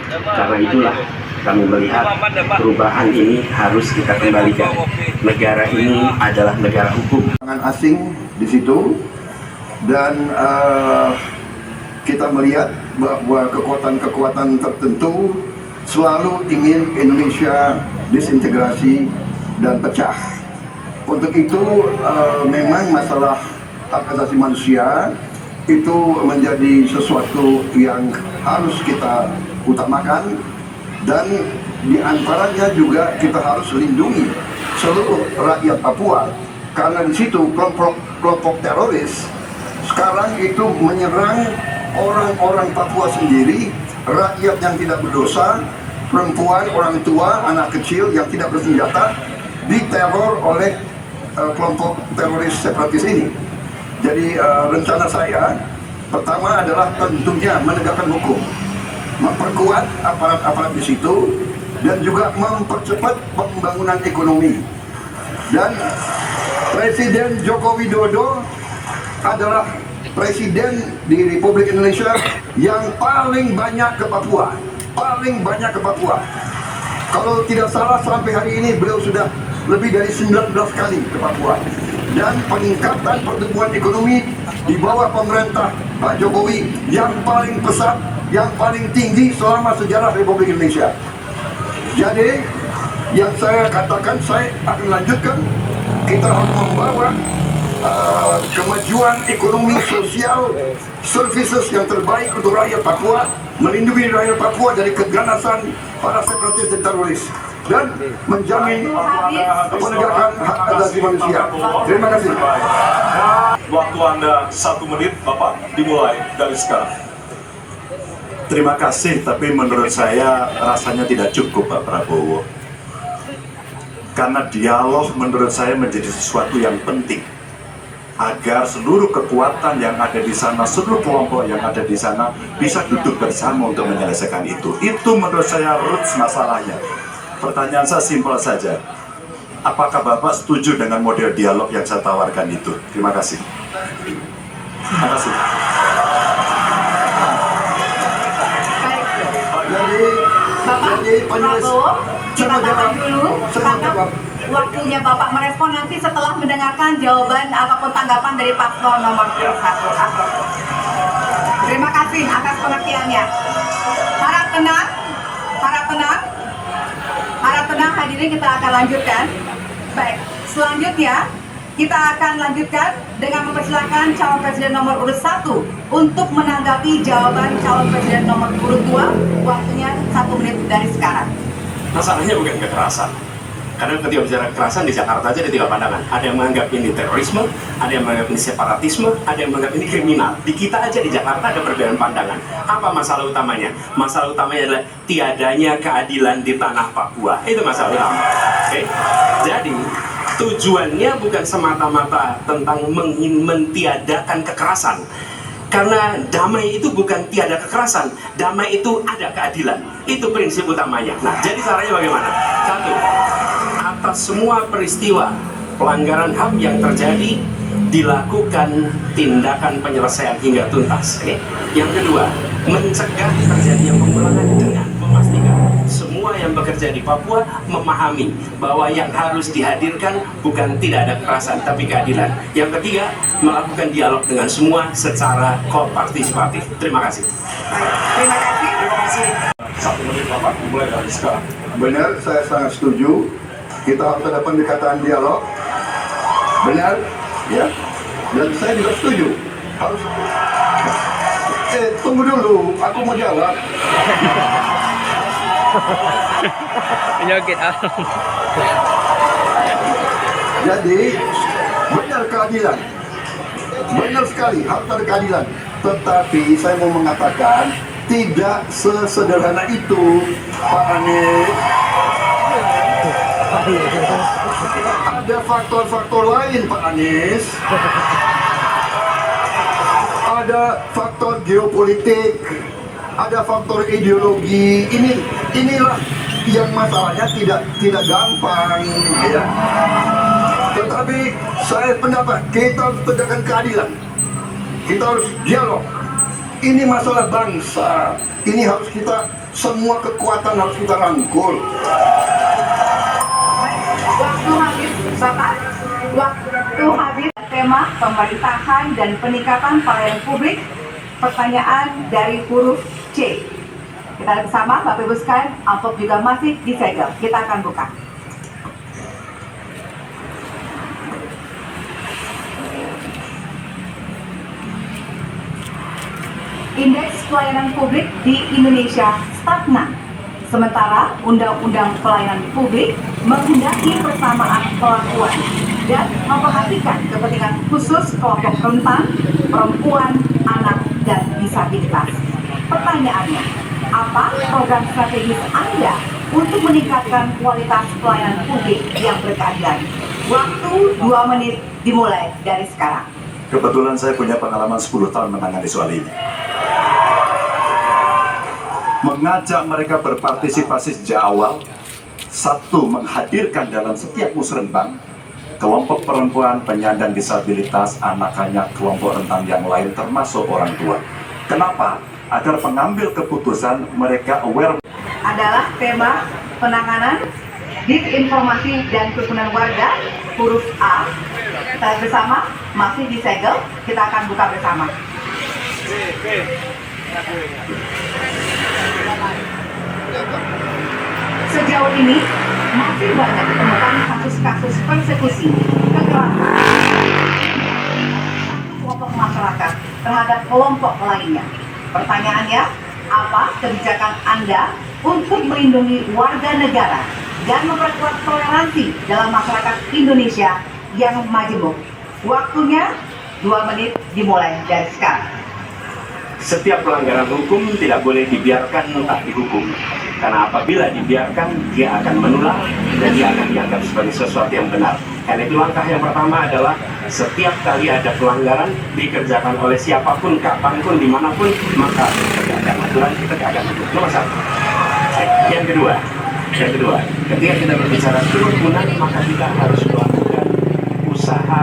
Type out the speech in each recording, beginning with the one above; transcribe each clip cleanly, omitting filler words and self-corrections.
Karena itulah kami melihat perubahan ini harus kita kembalikan. Negara ini adalah negara hukum. Tangan asing di situ, dan kita melihat bahwa kekuatan-kekuatan tertentu selalu ingin Indonesia disintegrasi dan pecah. Untuk itu memang masalah hak asasi manusia itu menjadi sesuatu yang harus kita utamakan, dan diantaranya juga kita harus lindungi seluruh rakyat Papua, karena di situ kelompok teroris sekarang itu menyerang orang-orang Papua sendiri, rakyat yang tidak berdosa, perempuan, orang tua, anak kecil yang tidak bersenjata diteror oleh kelompok teroris separatis ini. Jadi rencana saya pertama adalah tentunya menegakkan hukum, memperkuat aparat-aparat di situ, dan juga mempercepat pembangunan ekonomi. Dan Presiden Joko Widodo adalah presiden di Republik Indonesia yang paling banyak ke Papua, Kalau tidak salah sampai hari ini beliau sudah lebih dari 19 kali ke Papua. Dan peningkatan pertumbuhan ekonomi di bawah pemerintah Pak Jokowi yang paling pesat, yang paling tinggi selama sejarah Republik Indonesia. Jadi yang saya katakan, saya akan lanjutkan, kita harus membawa kemajuan ekonomi, sosial, services yang terbaik untuk rakyat Papua, melindungi rakyat Papua dari keganasan para separatis dan teroris, dan menjamin penegakan hak asasi manusia. Terima kasih. Waktu Anda 1 menit, Bapak, dimulai dari sekarang. Terima kasih, tapi menurut saya rasanya tidak cukup, Pak Prabowo. Karena dialog menurut saya menjadi sesuatu yang penting, agar seluruh kekuatan yang ada di sana, seluruh kelompok yang ada di sana bisa duduk bersama untuk menyelesaikan itu. Itu menurut saya roots masalahnya. Pertanyaan saya simpel saja. Apakah Bapak setuju dengan model dialog yang saya tawarkan itu? Terima kasih. Terima kasih. Bapak Prabowo, kita tahan dulu karena waktunya Bapak merespon nanti setelah mendengarkan jawaban ataupun tanggapan dari paslon nomor 1. Terima kasih atas pengertiannya. Harap tenang hadirin, kita akan lanjutkan. Baik, selanjutnya kita akan lanjutkan dengan mempersilakan calon presiden nomor urut 1 untuk menanggapi jawaban calon presiden nomor urut 2. Waktunya 1 menit dari sekarang. Masalahnya bukan kekerasan. Karena ketika bicara kekerasan di Jakarta aja ada 3 pandangan. Ada yang menganggap ini terorisme, ada yang menganggap ini separatisme, ada yang menganggap ini kriminal. Di kita aja di Jakarta ada perbedaan pandangan. Apa masalah utamanya? Masalah utamanya adalah tiadanya keadilan di tanah Papua. Itu masalah utama. Oke? Jadi tujuannya bukan semata-mata tentang mentiadakan kekerasan. Karena damai itu bukan tiada kekerasan, damai itu ada keadilan. Itu prinsip utamanya. Nah, jadi caranya bagaimana? 1, atas semua peristiwa pelanggaran HAM yang terjadi, dilakukan tindakan penyelesaian hingga tuntas. Yang kedua, mencegah terjadinya pengulangan dengan memastikan semua yang bekerja di Papua memahami bahwa yang harus dihadirkan bukan tidak ada kekerasan tapi keadilan. Yang ketiga, melakukan dialog dengan semua secara kopartisipatif. Terima kasih. Terima kasih. 1 menit, Bapak, dimulai dari sekarang. Benar, saya sangat setuju. Kita harus ada pendekatan dialog. Benar, ya. Dan saya juga setuju. Harus. Tunggu dulu, aku mau jawab. Penyakit Jadi benar keadilan, benar sekali harus ada keadilan. Tetapi saya mau mengatakan tidak sesederhana itu, Pak Anies. Ada faktor-faktor lain, Pak Anies. Ada faktor geopolitik, ada faktor ideologi. Inilah yang masalahnya tidak gampang, ya. Tetapi saya pendapat kita harus tegakkan keadilan, kita harus dialog. Ini masalah bangsa, ini harus kita semua kekuatan harus kita rangkul. Waktu habis, Bapak. Waktu habis. Tema pemerintahan dan peningkatan pelayanan publik. Pertanyaan dari huruf C. Kita lihat bersama, Bapak Ibu sekalian, amplop juga masih disegel. Kita akan buka. Indeks pelayanan publik di Indonesia stagnan. Sementara Undang-Undang Pelayanan Publik menghendaki persamaan perlakuan dan memperhatikan kepentingan khusus kelompok rentan, perempuan, anak, dan disabilitas. Pertanyaannya, apa program strategis Anda untuk meningkatkan kualitas pelayanan publik yang berkeadilan? Waktu 2 menit dimulai dari sekarang. Kebetulan saya punya pengalaman 10 tahun menangani soal ini. Mengajak mereka berpartisipasi sejak awal. Satu, menghadirkan dalam setiap musrenbang kelompok perempuan, penyandang disabilitas, anak-anak, kelompok rentan yang lain termasuk orang tua. Kenapa? Agar pengambil keputusan mereka aware. Adalah tema penanganan disinformasi dan kerukunan warga, huruf A. Kita bersama masih disegel, kita akan buka bersama. Sejauh ini masih banyak ditemukan kasus-kasus persekusi, kekerasan kelompok masyarakat terhadap kelompok lainnya. Pertanyaannya, apa kebijakan Anda untuk melindungi warga negara dan memperkuat toleransi dalam masyarakat Indonesia yang majemuk? Waktunya 2 menit dimulai dari sekarang. Setiap pelanggaran hukum tidak boleh dibiarkan tak dihukum. Karena apabila dibiarkan, dia akan menular dan dia akan dianggap sebagai sesuatu yang benar. Karena itu langkah yang pertama adalah setiap kali ada pelanggaran dikerjakan oleh siapapun, kapanpun, dimanapun, maka tegakkan aturan, tegakkan hukum. Nomor 1. Yang kedua, ketika kita berbicara kerukunan, maka kita harus melakukan usaha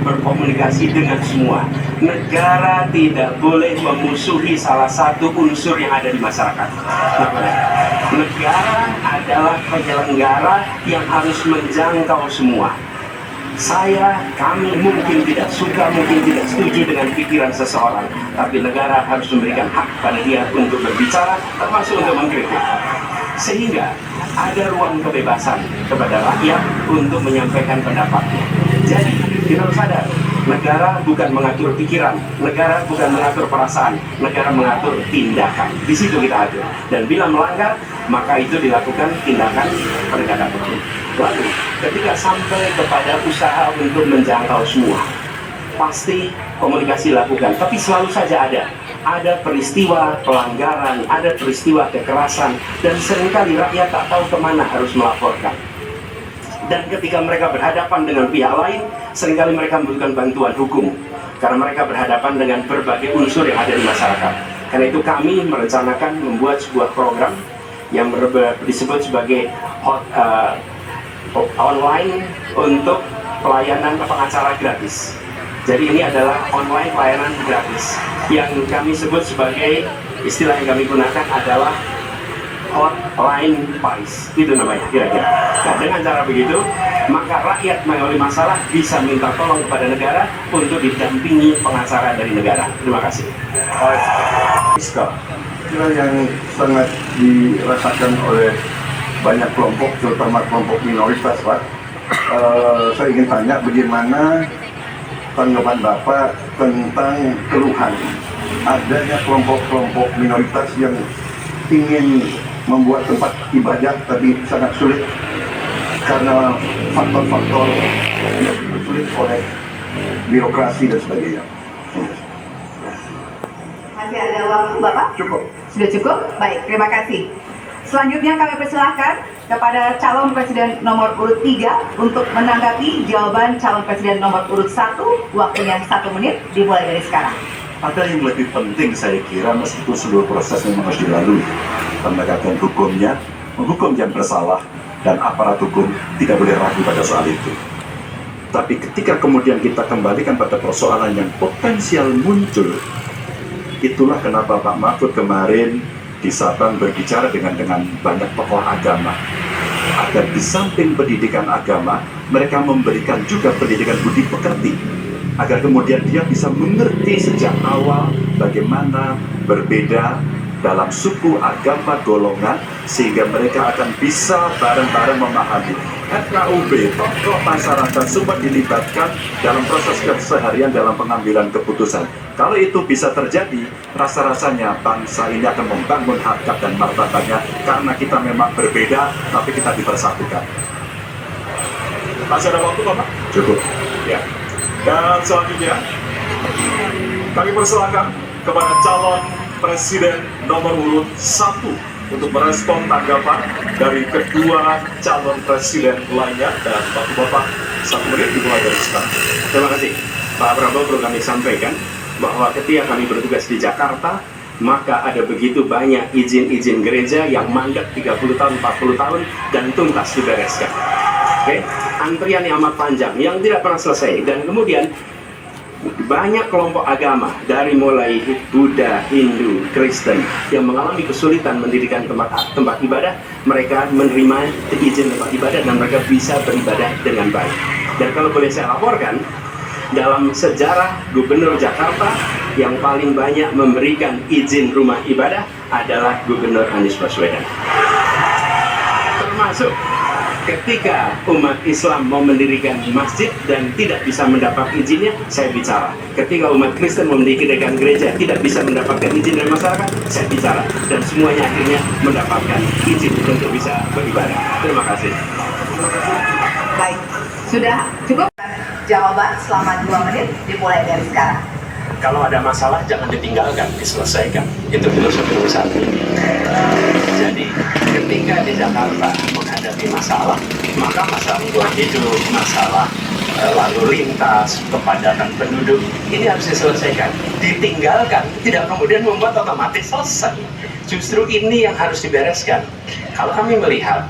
berkomunikasi dengan semua. Negara tidak boleh memusuhi salah satu unsur yang ada di masyarakat. Negara adalah penyelenggara yang harus menjangkau semua. Kami mungkin tidak suka, mungkin tidak setuju dengan pikiran seseorang, tapi negara harus memberikan hak pada dia untuk berbicara, termasuk untuk mengkritik. Sehingga ada ruang kebebasan kepada rakyat untuk menyampaikan pendapatnya. Jadi, kita harus sadar, negara bukan mengatur pikiran, negara bukan mengatur perasaan, negara mengatur tindakan. Di situ kita atur. Dan bila melanggar, maka itu dilakukan tindakan penegakan hukum. Lalu, ketika sampai kepada usaha untuk menjangkau semua, pasti komunikasi lakukan. Tapi selalu saja ada peristiwa pelanggaran, ada peristiwa kekerasan, dan seringkali rakyat tak tahu kemana harus melaporkan. Dan ketika mereka berhadapan dengan pihak lain, seringkali mereka membutuhkan bantuan hukum karena mereka berhadapan dengan berbagai unsur yang ada di masyarakat. Karena itu kami merencanakan membuat sebuah program yang disebut sebagai online untuk pelayanan pengacara gratis. Jadi ini adalah online pelayanan gratis yang kami sebut sebagai, istilah yang kami gunakan adalah hotline Paris, itu namanya kira-kira. Nah, dengan cara begitu, maka rakyat mengalami masalah bisa minta tolong kepada negara untuk didampingi pengacara dari negara. Terima kasih. Kira yang sangat dirasakan oleh banyak kelompok, terutama kelompok minoritas, Pak. Saya ingin tanya bagaimana tanggapan Bapak tentang keluhan adanya kelompok-kelompok minoritas yang ingin membuat tempat ibadah tapi sangat sulit karena faktor-faktor yang sulit oleh birokrasi dan sebagainya. Masih ada waktu, Bapak? Cukup. Sudah cukup? Baik, terima kasih. Selanjutnya kami persilahkan kepada calon presiden nomor urut 3 untuk menanggapi jawaban calon presiden nomor urut 1. Waktunya 1 menit dimulai dari sekarang. Ada yang lebih penting saya kira, meskipun seluruh proses memang harus dilalui. Penegakan hukumnya, menghukum yang bersalah, dan aparat hukum tidak boleh ragu pada soal itu. Tapi ketika kemudian kita kembalikan pada persoalan yang potensial muncul, itulah kenapa Pak Mahfud kemarin di Sabang berbicara dengan banyak tokoh agama, agar di samping pendidikan agama, mereka memberikan juga pendidikan budi pekerti, agar kemudian dia bisa mengerti sejak awal bagaimana berbeda dalam suku, agama, golongan, sehingga mereka akan bisa bareng-bareng memahami. FKUB, tokoh masyarakat semua dilibatkan dalam proses keseharian dalam pengambilan keputusan. Kalau itu bisa terjadi, rasa-rasanya bangsa ini akan membangun harkat dan martabatnya, karena kita memang berbeda, tapi kita dipersatukan. Masih ada waktu, Bapak? Cukup. Ya. Dan selanjutnya, kami persilakan kepada calon Presiden nomor urut 1 untuk merespon tanggapan dari kedua calon presiden lainnya, dan waktu Bapak 1 menit dimulai dari sekarang. Terima kasih. Pak Prabowo perlu kami sampaikan bahwa ketika kami bertugas di Jakarta, maka ada begitu banyak izin-izin gereja yang mandek 30 tahun, 40 tahun, dan tuntas dibereskan. Oke? Antrian yang amat panjang, yang tidak pernah selesai, dan kemudian banyak kelompok agama dari mulai Buddha, Hindu, Kristen yang mengalami kesulitan mendirikan tempat ibadah, mereka menerima izin tempat ibadah dan mereka bisa beribadah dengan baik. Dan kalau boleh saya laporkan, dalam sejarah Gubernur Jakarta yang paling banyak memberikan izin rumah ibadah adalah Gubernur Anies Baswedan. Termasuk ketika umat Islam mau mendirikan masjid dan tidak bisa mendapat izinnya, saya bicara. Ketika umat Kristen mau mendirikan gereja tidak bisa mendapatkan izin dari masyarakat, saya bicara. Dan semuanya akhirnya mendapatkan izin untuk bisa beribadah. Terima kasih. Baik, sudah cukup jawaban selama 2 menit dimulai dari sekarang. Kalau ada masalah jangan ditinggalkan, diselesaikan. Itu filosofi nomor 1. Jadi ketika di Jakarta menghadapi masalah, maka masalah lingkungan hidup, masalah lalu lintas, kepadatan penduduk, ini harus diselesaikan. Ditinggalkan tidak kemudian membuat otomatis selesai. Justru ini yang harus dibereskan. Kalau kami melihat,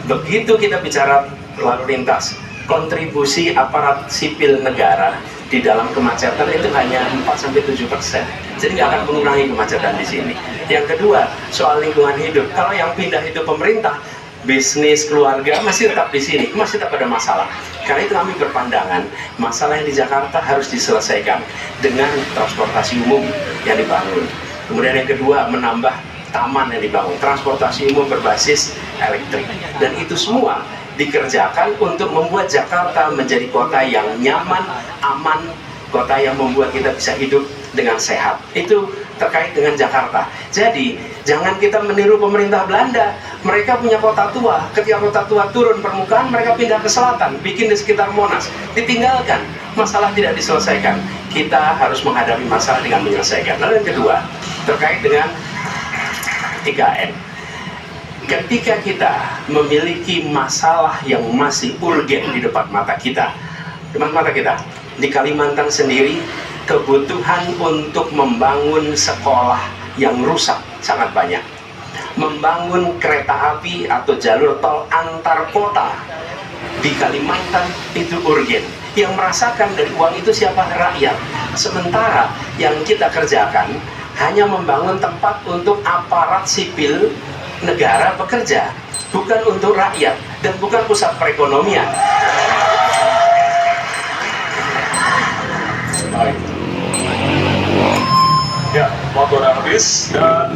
begitu kita bicara lalu lintas, kontribusi aparat sipil negara di dalam kemacetan itu hanya 4-7%. Jadi nggak akan mengurangi kemacetan di sini. Yang kedua, soal lingkungan hidup. Kalau yang pindah itu pemerintah, bisnis, keluarga masih tetap di sini, masih tetap ada masalah. Karena itu kami berpandangan, masalah yang di Jakarta harus diselesaikan dengan transportasi umum yang dibangun. Kemudian yang kedua, menambah taman yang dibangun, transportasi umum berbasis elektrik. Dan itu semua dikerjakan untuk membuat Jakarta menjadi kota yang nyaman, aman, kota yang membuat kita bisa hidup dengan sehat. Itu terkait dengan Jakarta. Jadi, jangan kita meniru pemerintah Belanda. Mereka punya kota tua. Ketika kota tua turun permukaan, mereka pindah ke selatan, bikin di sekitar Monas. Ditinggalkan. Masalah tidak diselesaikan. Kita harus menghadapi masalah dengan menyelesaikan. Lalu yang kedua, terkait dengan 3M. Ketika kita memiliki masalah yang masih urgen di depan mata kita, di Kalimantan sendiri, kebutuhan untuk membangun sekolah yang rusak sangat banyak. Membangun kereta api atau jalur tol antar kota di Kalimantan itu urgen. Yang merasakan dari uang itu siapa? Rakyat. Sementara yang kita kerjakan hanya membangun tempat untuk aparat sipil negara bekerja, bukan untuk rakyat dan bukan pusat perekonomian. Baik. Ya, waktu udah habis dan